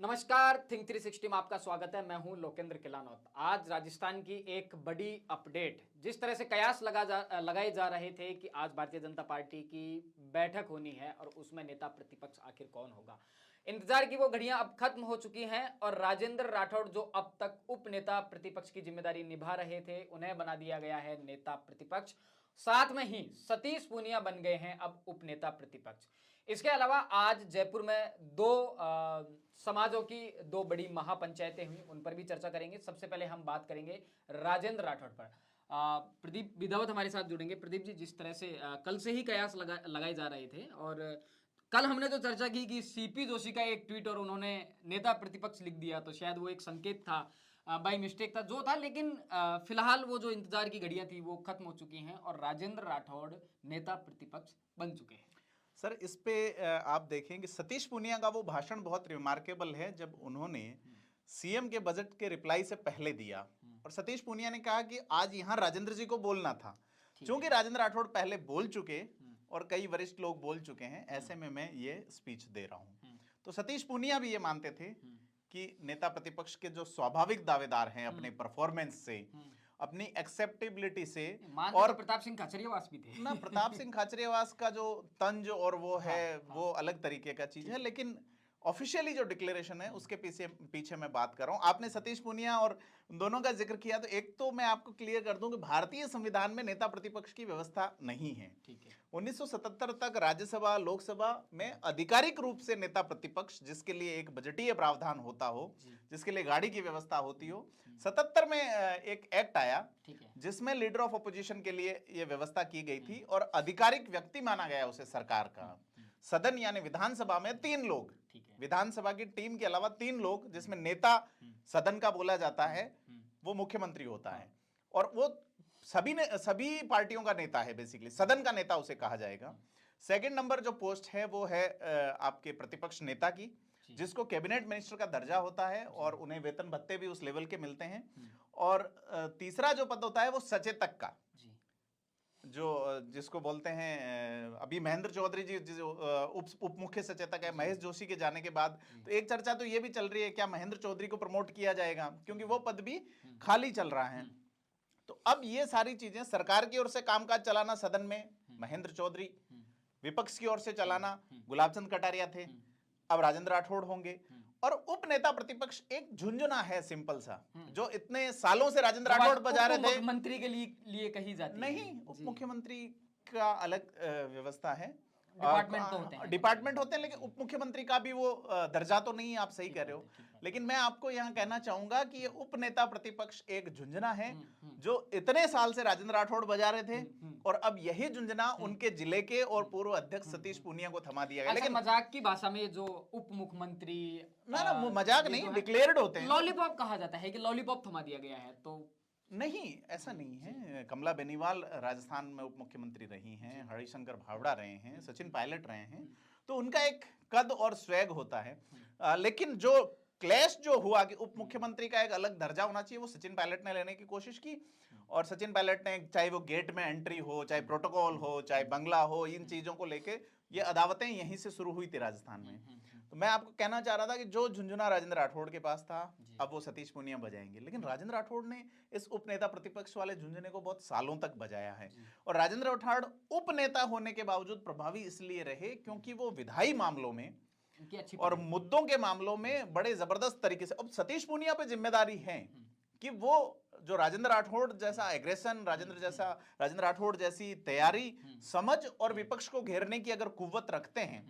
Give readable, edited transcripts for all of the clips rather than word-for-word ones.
नमस्कार, थिंक 360 में आपका स्वागत है। मैं हूं लोकेंद्र किलानौत। आज राजस्थान की एक बड़ी अपडेट, जिस तरह से कयास लगाए जा रहे थे कि आज भारतीय जनता पार्टी की बैठक होनी है और उसमें नेता प्रतिपक्ष आखिर कौन होगा, इंतजार की वो घड़ियां अब खत्म हो चुकी हैं और राजेंद्र राठौड़ जो अब तक उप नेता प्रतिपक्ष की जिम्मेदारी निभा रहे थे, उन्हें बना दिया गया है नेता प्रतिपक्ष। साथ में ही सतीश पूनिया बन गए हैं अब उपनेता प्रतिपक्ष। इसके अलावा आज जयपुर में दो समाजों की दो बड़ी महापंचायतें हुई, उन पर भी चर्चा करेंगे। सबसे पहले हम बात करेंगे राजेंद्र राठौड़ पर। प्रदीप विधावत हमारे साथ जुड़ेंगे। प्रदीप जी, जिस तरह से कल से ही कयास लगाए जा रहे थे और कल हमने जो चर्चा की कि सीपी जोशी का एक ट्वीट और उन्होंने नेता प्रतिपक्ष लिख दिया, तो शायद वो एक संकेत था, बाई मिस्टेक था जो था, लेकिन फिलहाल वो जो इंतजार की घड़ियां थी वो खत्म हो चुकी हैं और राजेंद्र राठौड़ नेता प्रतिपक्ष बन चुके हैं। सर, इस पे आप देखें कि सतीश पूनिया का वो भाषण बहुत रिमार्केबल है जब उन्होंने सीएम के बजट के रिप्लाई से पहले दिया और सतीश पूनिया ने कहा कि आज यहां राजेंद्र जी को बोलना था, क्योंकि राजेंद्र राठौड़ पहले बोल चुके और कई वरिष्ठ लोग बोल चुके हैं, ऐसे में मैं ये स्पीच दे रहा हूं। तो सतीश पूनिया भी ये मानते थे कि नेता प्रतिपक्ष के जो स्वाभाविक दावेदार हैं अपने परफॉर्मेंस से, अपनी एक्सेप्टेबिलिटी से, और प्रताप सिंह खाचरियावास भी थे ना, प्रताप सिंह खाचरियावास का जो तंज और वो है वो अलग तरीके का चीज है, लेकिन ऑफिशियली जो डिक्लेरेशन है उसके पीछे मैं बात कर रहा हूं। आपने सतीश पूनिया और दोनों का जिक्र किया, तो एक तो मैं आपको क्लियर कर दूं कि भारतीय संविधान में नेता प्रतिपक्ष की व्यवस्था नहीं है। ठीक है। 1977 तक राज्यसभा लोकसभा में आधिकारिक रूप से नेता प्रतिपक्ष, जिसके लिए एक बजटीय प्रावधान होता हो, जिसके लिए गाड़ी की व्यवस्था होती हो, 77 में एक एक्ट आया जिसमें लीडर ऑफ अपोजिशन के लिए यह व्यवस्था की गई थी और आधिकारिक व्यक्ति माना गया उसे सरकार का। सदन यानी विधानसभा में 3 लोग, विधानसभा की टीम के अलावा 3 लोग, जिसमें नेता सदन का बोला जाता है, वो मुख्यमंत्री होता है और वो सभी पार्टियों का नेता है, बेसिकली सदन का नेता उसे कहा जाएगा। सेकंड नंबर जो पोस्ट है वो है आपके प्रतिपक्ष नेता की, जिसको कैबिनेट मिनिस्टर का दर्जा होता है और उन्हें वेतन भत्ते भी उस लेवल के मिलते हैं। और तीसरा जो पद होता है वो सचेतक का, जो जिसको बोलते हैं अभी महेंद्र चौधरी जी जो उप मुख्य सचेतक है, महेश जोशी के जाने के बाद तो एक चर्चा तो ये भी चल रही है क्या महेंद्र चौधरी को प्रमोट किया जाएगा, क्योंकि वो पद भी खाली चल रहा है। तो अब ये सारी चीजें, सरकार की ओर से कामकाज चलाना सदन में महेंद्र चौधरी, विपक्ष की ओर से चलाना गुलाबचंद कटारिया थे, अब राजेंद्र राठौड़ होंगे। और उप नेता प्रतिपक्ष एक झुंझुना है सिंपल सा, जो इतने सालों से राजेंद्र राठौड़ बजा रहे थे। मुख्यमंत्री के लिए कही जाती है नहीं, उप मुख्यमंत्री का अलग व्यवस्था है, डिपार्टमेंट होते हैं, लेकिन उप मुख्यमंत्री का भी वो दर्जा तो नहीं है, आप सही कह रहे हो। लेकिन मैं आपको यहां कहना चाहूंगा कि ये उप नेता प्रतिपक्ष एक झुंझुना है जो इतने साल से राजेंद्र राठौड़ बजा रहे थे और अब यही झुंझुना उनके जिले के और पूर्व अध्यक्ष सतीश पूनिया को थमा दिया गया। लेकिन मजाक की भाषा में जो उप मुख्यमंत्री, ना मजाक नहीं, डिक्लेयर्ड होते हैं, लॉलीपॉप कहा जाता है कि लॉलीपॉप थमा दिया गया है, तो नहीं, ऐसा नहीं है। कमला बेनीवाल राजस्थान में उप मुख्यमंत्री रही हैं, हरिशंकर भावड़ा रहे हैं, सचिन पायलट रहे हैं, तो उनका एक कद और स्वैग होता है। लेकिन जो क्लैश जो हुआ कि उप मुख्यमंत्री का एक अलग दर्जा होना चाहिए, वो सचिन पायलट ने लेने की कोशिश की और सचिन पायलट ने, चाहे वो गेट में एंट्री हो, चाहे प्रोटोकॉल हो, चाहे बंगला हो, इन चीजों को लेके ये अदावतें यहीं से शुरू हुई थी राजस्थान में। तो मैं आपको कहना चाह रहा था कि जो झुंझुना राजेंद्र राठौड़ के पास था, अब वो सतीश पूनिया बजाएंगे। लेकिन राजेंद्र राठौड़ ने इस उपनेता प्रतिपक्ष वाले झुंझुने को बहुत सालों तक बजाया है और राजेंद्र राठौड़ उपनेता होने के बावजूद प्रभावी इसलिए रहे क्योंकि वो विधायी मामलों में और मुद्दों के मामलों में बड़े जबरदस्त तरीके से, अब सतीश पूनिया पे जिम्मेदारी है कि वो जो राजेंद्र राठौड़ जैसा एग्रेशन, राजेंद्र राठौड़ जैसी तैयारी, समझ और विपक्ष को घेरने की अगर कुव्वत रखते हैं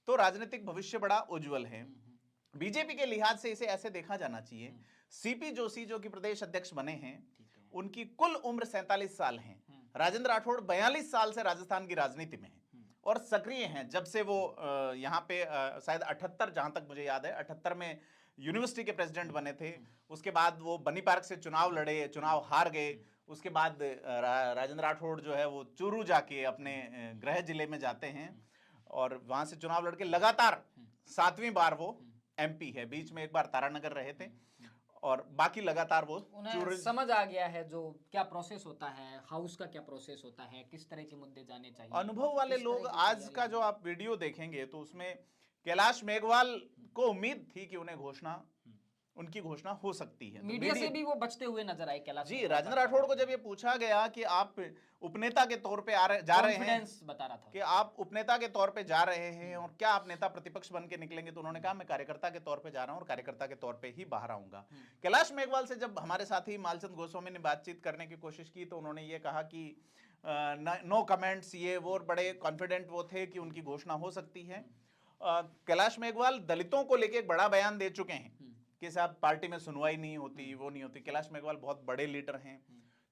तो राजनीतिक भविष्य बड़ा उज्जवल है। बीजेपी के लिहाज से इसे ऐसे देखा जाना चाहिए, सीपी जोशी जो कि प्रदेश अध्यक्ष बने हैं, उनकी कुल उम्र 47 साल है। राजेंद्र राठौड़ 42 साल से राजस्थान की राजनीति में है और सक्रिय हैं जब से वो यहाँ पे शायद 78, जहां तक मुझे याद है 78 में यूनिवर्सिटी के प्रेसिडेंट बने थे। उसके बाद वो बनी पार्क से चुनाव लड़े, चुनाव हार गए। उसके बाद राजेंद्र राठौड़ जो है वो चूरू जाके अपने गृह जिले में जाते हैं और वहां से चुनाव लड़के लगातार 7वीं बार वो एमपी है। बीच में एक बार तारानगर रहे थे और बाकी लगातार वो समझ आ गया है जो क्या प्रोसेस होता है, हाउस का क्या प्रोसेस होता है, किस तरह के मुद्दे जाने चाहिए। अनुभव वाले लोग, आज का जो आप वीडियो देखेंगे तो उसमें कैलाश मेघवाल को उम्मीद थी कि उनकी घोषणा हो सकती है। मीडिया से भी वो बचते हुए नजर आए कैलाश जी, मेघवाल। राजेंद्र राठौड़ को जब ये पूछा गया कि आप उपनेता के तौर पे जा रहे हैं, कॉन्फिडेंस बता रहा था कि आप उपनेता के तौर पे जा रहे हैं और क्या आप नेता प्रतिपक्ष बन के निकलेंगे, तो उन्होंने कहा मैं कार्यकर्ता के तौर पे जा रहा हूं और कार्यकर्ता के तौर पे ही बाहर आऊंगा। कैलाश मेघवाल से जब हमारे साथी मालचंद गोस्वामी ने बातचीत करने की कोशिश की तो उन्होंने ये कहा कि नो कमेंट्स, ये वो बड़े कॉन्फिडेंट वो थे कि उनकी घोषणा हो सकती है। कैलाश मेघवाल दलितों को लेकर एक बड़ा बयान दे चुके हैं कि साहब पार्टी में सुनवाई नहीं होती, वो नहीं होती। कैलाश मेघवाल बहुत बड़े लीडर हैं,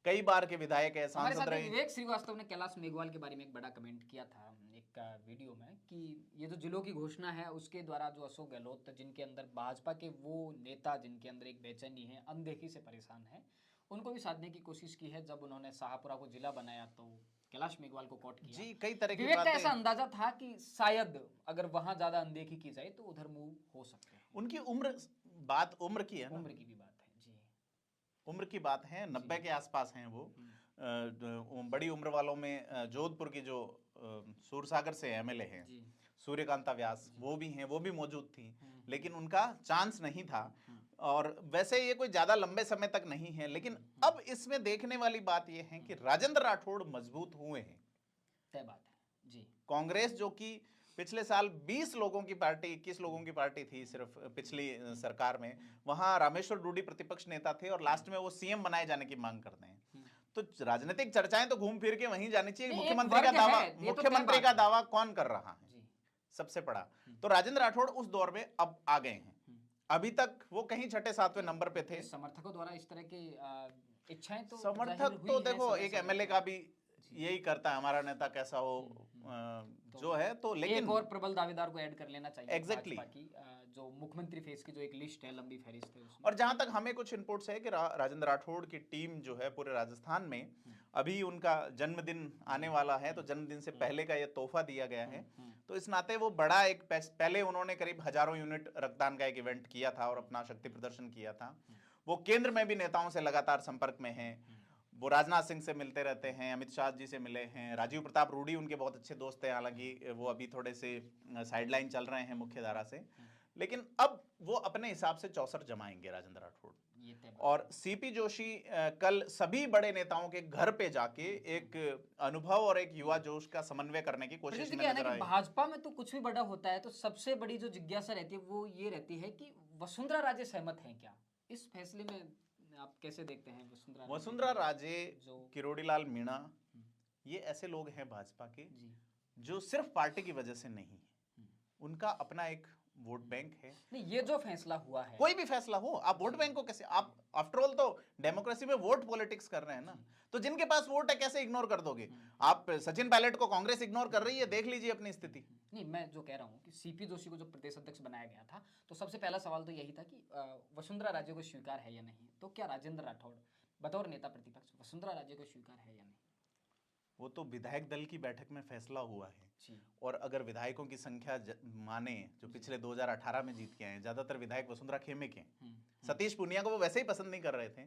कई बार के विधायक है, हमारे सांसद साथ रहे। विवेक श्रीवास्तव ने कैलाश मेघवाल के बारे में एक बड़ा कमेंट किया था एक वीडियो में कि ये जो जिलों की घोषणा है उसके द्वारा जो अशोक गहलोत, जिनके अंदर भाजपा के वो नेता जिनके अंदर एक बेचैनी है, अनदेखी से परेशान है, उनको भी साधने की कोशिश की है। जब उन्होंने शाहपुरा को जिला बनाया तो कैलाश मेघवाल को कोट किया। जी, कई तरह की विवेक का बातें। ऐसा अंदाजा था कि शायद अगर वहां ज्यादा अनदेखी की जाए तो उधर मूव हो सकते हैं। उनकी उम्र की है ना, उम्र की भी बात है जी, उम्र की बात है, 90 के आसपास हैं वो। बड़ी उम्र वालों में जोधपुर की जो सूरसागर से एमएलए हैं जी, सूर्यकांता व्यास, वो भी हैं, वो भी मौजूद थी, लेकिन उनका चांस नहीं था। और वैसे ये कोई ज्यादा लंबे समय तक नहीं है, लेकिन अब इसमें देखने वाली बात ये है कि राजेंद्र राठौड़ मजबूत हुए हैं। तय बात है जी। कांग्रेस जो कि पिछले साल 20 लोगों की पार्टी, 21 लोगों की पार्टी थी सिर्फ पिछली सरकार में, वहां रामेश्वर डूडी प्रतिपक्ष नेता थे और लास्ट में वो सीएम बनाए जाने की मांग करते हैं। तो राजनीतिक चर्चाएं तो घूम फिर के वहीं जानी चाहिए। मुख्यमंत्री का दावा कौन कर रहा है, सबसे बड़ा। तो राजेंद्र राठौड़ उस दौर में अब आ गए हैं। अभी तक वो कहीं 6-7वें नंबर पे थे। समर्थकों द्वारा इस तरह की इच्छाएं तो समर्थक तो देखो, एक एमएलए का भी यही करता है, हमारा नेता कैसा हो, जो है। तो लेकिन एक और प्रबल दावेदार को ऐड कर लेना चाहिए एग्जैक्टली की, जो मुख्यमंत्री फेस की जो एक लिस्ट है, लंबी फहरिस्त है उसमें। और जहां तक हमें कुछ इनपुट्स है कि राजेंद्र राठौड़ की टीम जो है पूरे राजस्थान में, अभी उनका जन्मदिन आने वाला है, तो जन्मदिन से पहले का ये तोहफा दिया गया है। तो इस नाते वो बड़ा एक पहले उन्होंने करीब हजारों यूनिट रक्तदान का एक इवेंट किया था और अपना शक्ति प्रदर्शन किया था। वो केंद्र में भी नेताओं से लगातार संपर्क में हैं। वो राजनाथ सिंह से मिलते रहते हैं, अमित शाह जी से मिले हैं, राजीव प्रताप रूडी उनके बहुत अच्छे दोस्त हैं, हालांकि वो अभी थोड़े से साइडलाइन चल रहे हैं मुख्य धारा से। लेकिन अब वो अपने हिसाब से चौसर जमाएंगे राजेंद्र राठौड़। और सीपी जोशी कल सभी बड़े नेताओं के घर पे जाके एक अनुभव और एक युवा जोश का समन्वय करने की कोशिश में नजर आए। भाजपा में तो कुछ भी बड़ा होता है तो सबसे बड़ी जो जिज्ञासा रहती है वो ये रहती है कि वसुंधरा राजे सहमत हैं क्या इस फैसले में? आप कैसे देखते हैं वसुंधरा राजे, किरोड़ीलाल मीणा, ये ऐसे लोग हैं भाजपा के जो सिर्फ पार्टी की वजह से नहीं है, उनका अपना एक वोट बैंक है। नहीं, ये जो फैसला हुआ है, कोई भी फैसला हो, आप वोट बैंक को कैसे, आप आफ्टर ऑल तो डेमोक्रेसी में वोट पॉलिटिक्स कर रहे हैं ना, तो जिनके पास वोट है कैसे इग्नोर कर दोगे आप? सचिन पायलट को कांग्रेस इग्नोर कर रही है, देख लीजिए अपनी स्थिति। नहीं, मैं जो कह रहा हूँ कि सीपी जोशी को जो प्रदेश अध्यक्ष बनाया गया था, तो सबसे पहला सवाल तो यही था कि वसुंधरा राजे को स्वीकार है या नहीं। तो क्या राजेंद्र राठौड़ बतौर नेता प्रतिपक्ष वसुंधरा राजे को स्वीकार है या नहीं? वो तो विधायक दल की बैठक में फैसला हुआ है, और अगर विधायकों की संख्या माने जो पिछले 2018 में जीत के आए, ज्यादातर विधायक वसुंधरा खेमे के। सतीश पूनिया को वो वैसे ही पसंद नहीं कर रहे थे,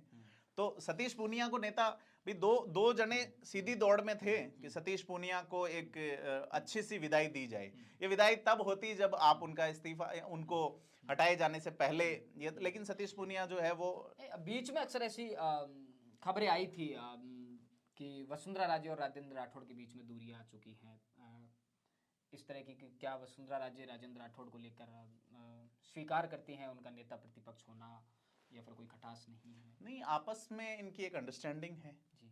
तो सतीश पूनिया को नेता भी दो जने सीधी दौड़ में थे कि सतीश पूनिया को एक अच्छी सी विदाई दी जाए। ये विदाई तब होती जब आप उनका इस्तीफा, उनको हटाए जाने से पहले ये, लेकिन सतीश पूनिया जो है वो बीच में अक्सर ऐसी खबरें आई थी कि वसुंधरा राजे और राजेंद्र राठौड़ के बीच में दूरियां आ चुकी हैं, इस तरह की कि क्या वसुंधरा राजे राजेंद्र राठौड़ को लेकर स्वीकार करती हैं उनका नेता प्रतिपक्ष होना, या फिर कोई खटास नहीं है? नहीं, आपस में इनकी एक अंडरस्टैंडिंग है जी।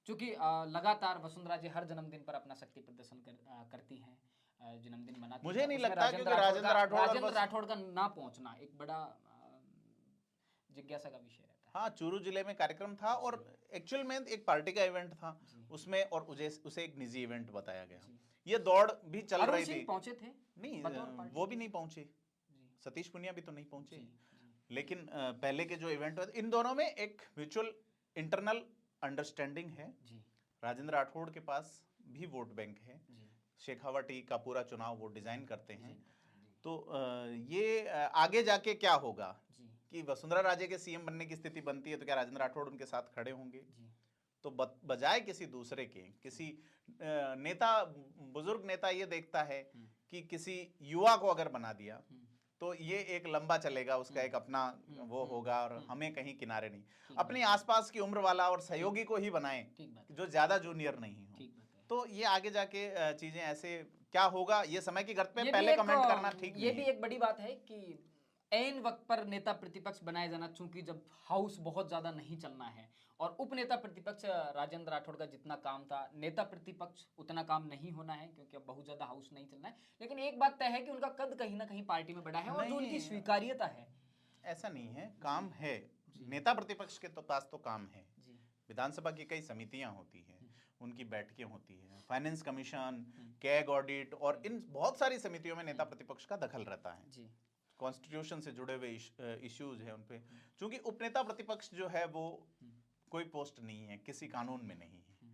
क्योंकि लगातार वसुंधरा जी हर जन्मदिन पर अपना शक्ति प्रदर्शन करती हैं, जन्मदिन मनाती हैं। मुझे नहीं लगता कि राजेंद्र राठौड़ का ना पहुंचना एक बड़ा जिज्ञासा का विषय रहता है। हाँ, चूरू जिले में कार्यक्रम था और एक्चुअल में एक पार्टी का इवेंट था उसमें, और उसे एक निजी इवेंट बताया गया। ये दौड़ भी चल रही थी। पहुंचे थे? नहीं, वो भी नहीं पहुंचे, सतीश पुनिया भी तो नहीं पहुंचे, लेकिन पहले के जो इवेंट हुए इन दोनों में एक म्यूचुअल इंटरनल अंडरस्टैंडिंग है। राजेंद्र राठौड़ के पास भी वोट बैंक है, शेखावटी का पूरा चुनाव वो डिजाइन करते हैं। तो ये आगे जाके क्या होगा कि वसुंधरा राजे के सीएम बनने की स्थिति बनती है तो क्या राजेंद्र राठौड़ उनके साथ खड़े होंगे? तो बजाय किसी दूसरे के, किसी नेता, बुजुर्ग नेता ये देखता है कि किसी युवा को अगर बना दिया तो ये एक लंबा चलेगा, उसका एक अपना वो होगा और हमें कहीं किनारे नहीं। अपने आसपास की उम्र वाला और सहयोगी को ही बनाएं जो ज्यादा जूनियर नहीं हो। तो ये आगे जाके चीजें ऐसे क्या होगा, ये समय की गर्त पे पहले कमेंट करना ठीक नहीं ये भी है। एक बड़ी बात है कि ऐन वक्त पर नेता प्रतिपक्ष बनाया जाना, चूंकि जब हाउस बहुत ज्यादा नहीं चलना है और उपनेता प्रतिपक्ष राजेंद्र राठौड़ का जितना काम था, नेता प्रतिपक्ष उतना काम नहीं होना है क्योंकि अब बहुत ज्यादा हाउस नहीं चलना है। लेकिन एक बात तय है कि उनका कद कहीं ना कहीं पार्टी में बढ़ा है और जो उनकी स्वीकार्यता है। ऐसा नहीं है, काम है, नेता प्रतिपक्ष के तो पास तो काम है। विधानसभा की कई समितियां होती हैं, उनकी बैठकें होती है, फाइनेंस कमीशन, कैग ऑडिट और इन बहुत सारी समितियों में नेता प्रतिपक्ष का दखल रहता है। कॉन्स्टिट्यूशन से जुड़े हुए इश्यूज है उन पे। चूंकि उपनेता प्रतिपक्ष जो है वो कोई पोस्ट नहीं है, किसी कानून में नहीं है,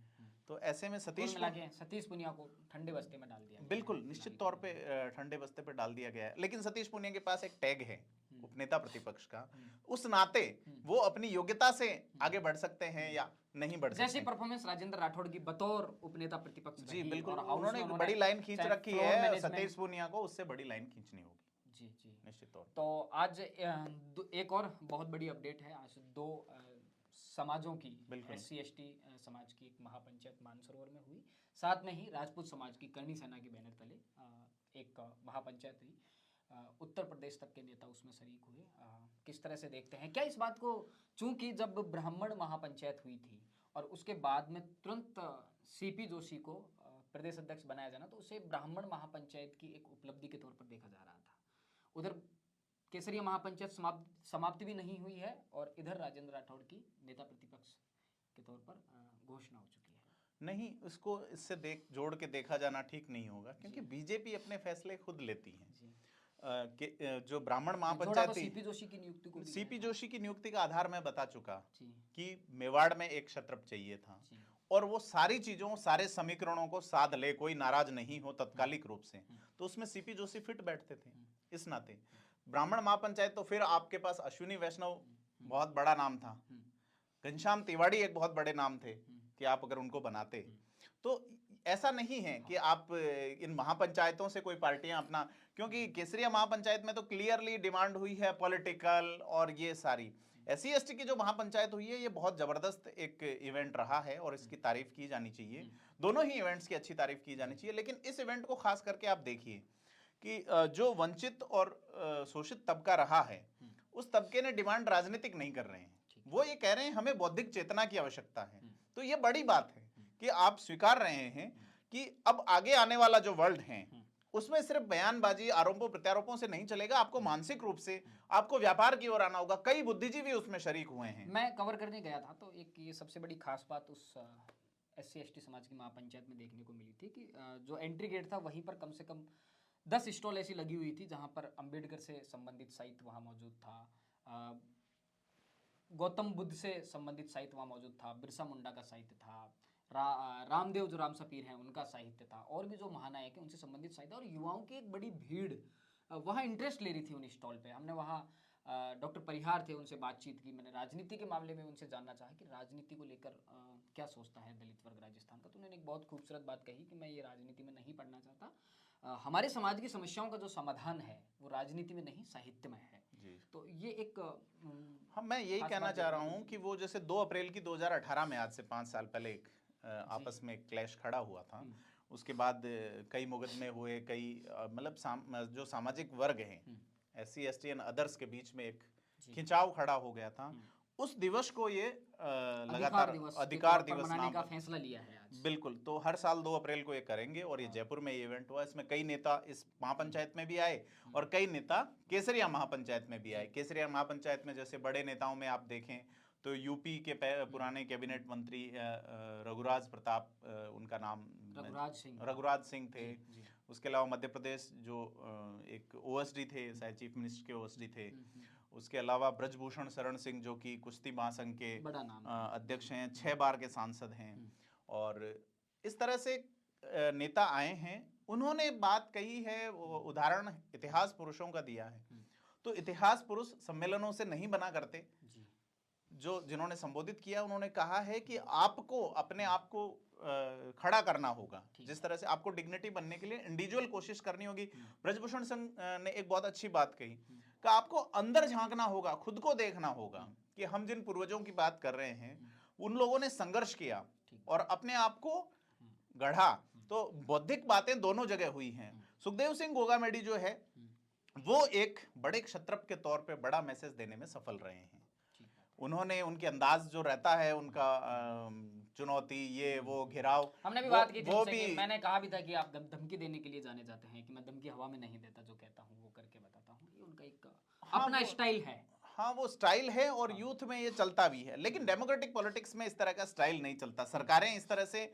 तो ऐसे में सतीश पुनिया को ठंडे बस्ते में डाल दिया। बिल्कुल निश्चित तौर पे ठंडे बस्ते पे डाल दिया गया है। लेकिन सतीश पुनिया के पास एक टैग है उपनेता प्रतिपक्ष का, उस नाते वो अपनी योग्यता से आगे बढ़ सकते हैं या नहीं बढ़ सकते। जैसी परफॉर्मेंस राजेंद्र राठौड़ की बतौर उपनेता प्रतिपक्ष जी बिल्कुल, उन्होंने एक बड़ी लाइन खींच रखी है, सतीश पुनिया को उससे बड़ी लाइन खींचनी होगी। जी जी निश्चित तौर। तो आज एक और बहुत बड़ी अपडेट है। आज दो समाजों की, SC ST समाज की एक महापंचायत मानसरोवर में हुई, साथ में ही राजपूत समाज की करणी सेना के बैनर तले एक महापंचायत हुई। उत्तर प्रदेश तक के नेता उसमें शरीक हुए। किस तरह से देखते हैं क्या इस बात को, चूंकि जब ब्राह्मण महापंचायत हुई थी और उसके बाद में तुरंत CP जोशी को प्रदेश अध्यक्ष बनाया जाना, तो उसे ब्राह्मण महापंचायत की एक उपलब्धि के तौर पर देखा जा रहा था। उधर केसरिया महापंचायत समाप्ति भी नहीं हुई है और इधर राजेंद्र राठौड़ की नेता प्रतिपक्ष के तौर पर घोषणा हो चुकी है। नहीं, उसको इससे जोड़ के देखा जाना ठीक नहीं होगा, क्योंकि बीजेपी अपने फैसले खुद लेती है। जो ब्राह्मण महापंचायत CP जोशी की नियुक्ति को, CP जोशी की नियुक्ति का आधार मैं बता चुका कि मेवाड़ में एक क्षत्रप चाहिए था और वो सारी चीजों, सारे समीकरणों को साध ले, कोई नाराज नहीं हो तत्कालिक रूप से, तो उसमें CP जोशी फिट बैठते थे। इस नाते ब्राह्मण महापंचायत तो फिर आपके पास अश्विनी वैष्णव बहुत बड़ा नाम था, घनश्याम तिवाड़ी एक बहुत बड़े नाम थे कि आप अगर उनको बनाते, तो ऐसा नहीं है कि आप इन महापंचायतों से कोई पार्टियां अपना, क्योंकि केसरिया महापंचायत में तो क्लियरली डिमांड हुई है पॉलिटिकल, और ये सारी SC ST की जो महापंचायत हुई है ये बहुत जबरदस्त एक इवेंट रहा है और इसकी तारीफ की जानी चाहिए। दोनों ही इवेंट्स की अच्छी तारीफ की जानी चाहिए, लेकिन इस इवेंट को खास करके आप देखिए कि जो वंचित और शोषित तबका रहा है, उस तबके ने डिमांड राजनीतिक नहीं कर रहे हैं, वो ये कह रहे हैं हमें बौद्धिक चेतना की आवश्यकता है। तो ये बड़ी बात है कि आप स्वीकार रहे हैं कि अब आगे आने वाला जो वर्ल्ड है उसमें सिर्फ बयानबाजी, आरोपों प्रत्यारोपों से नहीं चलेगा, आपको मानसिक रूप से आपको व्यापार की ओर आना होगा। कई बुद्धिजीवी उसमें शरीक हुए हैं। मैं कवर करने गया था तो एक ये सबसे बड़ी खास बात उस SC ST समाज की महापंचायत में देखने को मिली थी कि जो एंट्री गेट था वहीं पर कम से कम 10 स्टॉल ऐसी लगी हुई थी जहां पर अंबेडकर से संबंधित साहित्य वहां मौजूद था, गौतम बुद्ध से संबंधित साहित्य वहां मौजूद था, बिरसा मुंडा का साहित्य था, रामदेव जो राम सपीर हैं उनका साहित्य था, और भी जो महानायक हैं उनसे संबंधित साहित्य, और युवाओं की एक बड़ी भीड़ वहाँ इंटरेस्ट ले रही थी उन स्टॉल पे। हमने वहाँ डॉक्टर परिहार थे, उनसे बातचीत की, मैंने राजनीति के मामले में उनसे जानना चाहा कि राजनीति को लेकर क्या सोचता है दलित वर्ग राजस्थान का। तो उन्होंने एक बहुत खूबसूरत बात कही कि मैं ये राजनीति में नहीं पढ़ना चाहता, हमारे समाज की समस्याओं का जो समाधान है वो राजनीति में नहीं साहित्य में है। तो ये एक हाँ, मैं यही कहना चाह रहा हूँ कि वो जैसे 2 अप्रैल की 2018 में, आज से 5 साल पहले एक आपस में क्लैश खड़ा हुआ था, उसके बाद कई मुकदमे हुए, कई मतलब जो सामाजिक वर्ग हैं SC ST एंड अदर्स के बीच में एक खिंचाव खड़ा हो गया था। उस दिवस को ये लगातार अधिकार दिवस मनाने का फैसला लिया है आज। बिल्कुल, तो हर साल 2 अप्रैल को ये करेंगे और ये जयपुर में ये इवेंट हुआ। इसमें कई नेता इस महापंचायत में भी आए और कई नेता केसरिया महापंचायत में भी आए। केसरिया महापंचायत में जैसे बड़े नेताओं में आप देखें तो यूपी के पुराने कैबिनेट मंत्री रघुराज प्रताप, उनका नाम रघुराज सिंह थे। उसके अलावा मध्य प्रदेश जो एक OSD थे, शायद चीफ मिनिस्टर के OSD थे। उसके अलावा ब्रजभूषण शरण सिंह जो कि कुश्ती महासंघ के अध्यक्ष हैं, 6 बार के सांसद हैं, और इस तरह से नेता आए हैं। उन्होंने बात कही है, उदाहरण इतिहास पुरुषों का दिया है। तो इतिहास पुरुष सम्मेलनों से नहीं बना करते। जो जिन्होंने संबोधित किया उन्होंने कहा है कि आपको अपने आप को खड़ा करना होगा, जिस तरह से आपको डिग्निटी बनने के लिए इंडिविजुअल कोशिश करनी होगी। ब्रजभूषण सिंह ने एक बहुत अच्छी बात कही कि आपको अंदर झांकना होगा, खुद को देखना होगा कि हम जिन पूर्वजों की बात कर रहे हैं उन लोगों ने संघर्ष किया और अपने आप को गढ़ा। तो बौद्धिक बातें दोनों जगह हुई हैं। सुखदेव सिंह गोगामेडी जो है वो एक बड़े क्षत्रप के तौर पे बड़ा मैसेज देने में सफल रहे हैं। उन्होंने उनके अंदाज जो रहता है उनका चुनौती, ये वो घिराव, हमने भी बात की थी वो उनसे भी कि मैंने कहा भी था कि आप धमकी देने के लिए जाने जाते हैं कि मैं धमकी हवा में नहीं देता, जो कहता हूँ वो करके बताता हूँ। ये उनका एक अपना स्टाइल है। हाँ, वो स्टाइल है और यूथ में ये चलता भी है, लेकिन डेमोक्रेटिक पॉलिटिक्स में इस तरह का स्टाइल नहीं चलता। सरकारें इस तरह से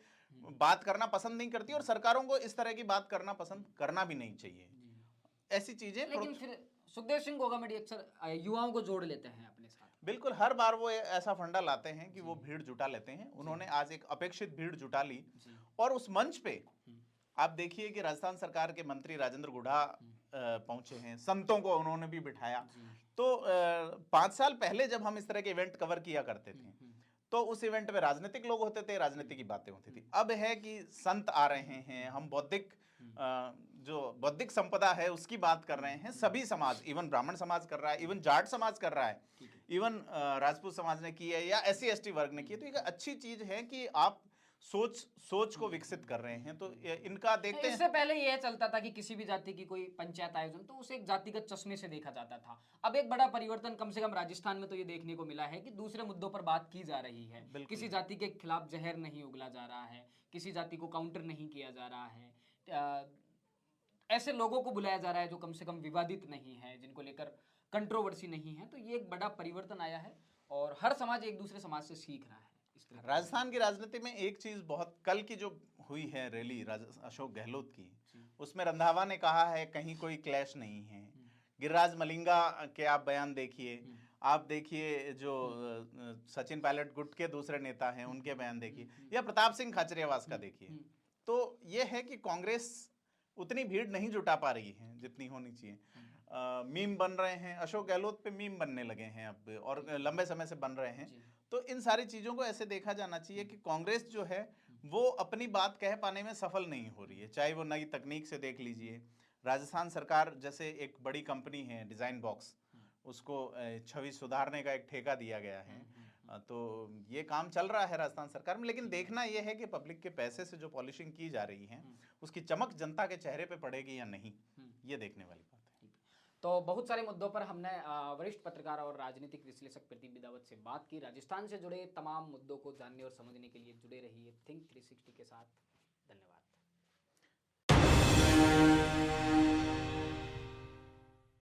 बात करना पसंद नहीं करती और सरकारों को इस तरह की बात करना पसंद करना भी नहीं चाहिए। ऐसी चीजें लेकिन फिर सुखदेव सिंह गोगामेडी अक्सर युवाओं को जोड़ लेते हैं अपने साथ। बिल्कुल, हर बार वो ऐसा फंडा लाते हैं कि वो भीड़ जुटा लेते हैं। उन्होंने आज एक अपेक्षित भीड़ जुटा ली और उस मंच पे आप देखिए कि राजस्थान सरकार के मंत्री राजेंद्र गुढ़ा पहुंचे हैं, संतों को उन्होंने भी बिठाया। तो 5 साल पहले जब हम इस तरह के इवेंट कवर किया करते थे तो उस इवेंट में राजनीतिक लोग होते थे, राजनीति की बातें होती थी। अब है कि संत आ रहे हैं, हम बौद्धिक जो बौद्धिक संपदा है उसकी बात कर रहे हैं। सभी समाज, इवन ब्राह्मण समाज कर रहा है, इवन जाट समाज कर रहा है, इवन राजपूत समाज ने की है या SC ST वर्ग ने की है। तो एक अच्छी चीज है कि आप सोच को विकसित कर रहे हैं। तो इनका देखते हैं। इससे पहले यह चलता था कि किसी भी जाति की कोई पंचायत आयोजन तो उसे एक जातिगत चश्मे से देखा जाता था। अब एक बड़ा परिवर्तन कम से कम राजस्थान में तो ये देखने को मिला है कि दूसरे मुद्दों पर बात की जा रही है। किसी जाति के खिलाफ जहर नहीं उगला जा रहा है, किसी जाति को काउंटर नहीं किया जा रहा है, ऐसे लोगों को बुलाया जा रहा है जो कम से कम विवादित नहीं है, जिनको लेकर कंट्रोवर्सी नहीं है। तो ये एक बड़ा परिवर्तन आया है और हर समाज एक दूसरे समाज से सीख रहा है। राजस्थान की राजनीति में एक चीज बहुत, कल की जो हुई है रैली अशोक गहलोत की, उसमें रंधावा ने कहा है कहीं कोई क्लैश नहीं है। गिरिराज मलिंगा के आप बयान देखिए, आप देखिए जो सचिन पायलट गुट के दूसरे नेता हैं उनके बयान देखिए, या प्रताप सिंह खाचरियावास का देखिए। तो ये है कि कांग्रेस उतनी भीड़ नहीं जुटा पा रही है जितनी होनी चाहिए। मीम बन रहे हैं, अशोक गहलोत पे मीम बनने लगे हैं अब और लंबे समय से बन रहे हैं। तो इन सारी चीज़ों को ऐसे देखा जाना चाहिए कि कांग्रेस जो है वो अपनी बात कह पाने में सफल नहीं हो रही है। चाहे वो नई तकनीक से देख लीजिए, राजस्थान सरकार जैसे एक बड़ी कंपनी है डिज़ाइन बॉक्स, उसको छवि सुधारने का एक ठेका दिया गया है। तो ये काम चल रहा है राजस्थान सरकार में, लेकिन देखना यह है कि पब्लिक के पैसे से जो पॉलिशिंग की जा रही है उसकी चमक जनता के चेहरे पे पड़ेगी या नहीं, ये देखने वाली बात है। तो बहुत सारे मुद्दों पर हमने वरिष्ठ पत्रकार और राजनीतिक विश्लेषक प्रदीप बिदावत से बात की। राजस्थान से जुड़े तमाम मुद्दों को जानने और समझने के लिए जुड़े रहिए थिंक 360 के साथ।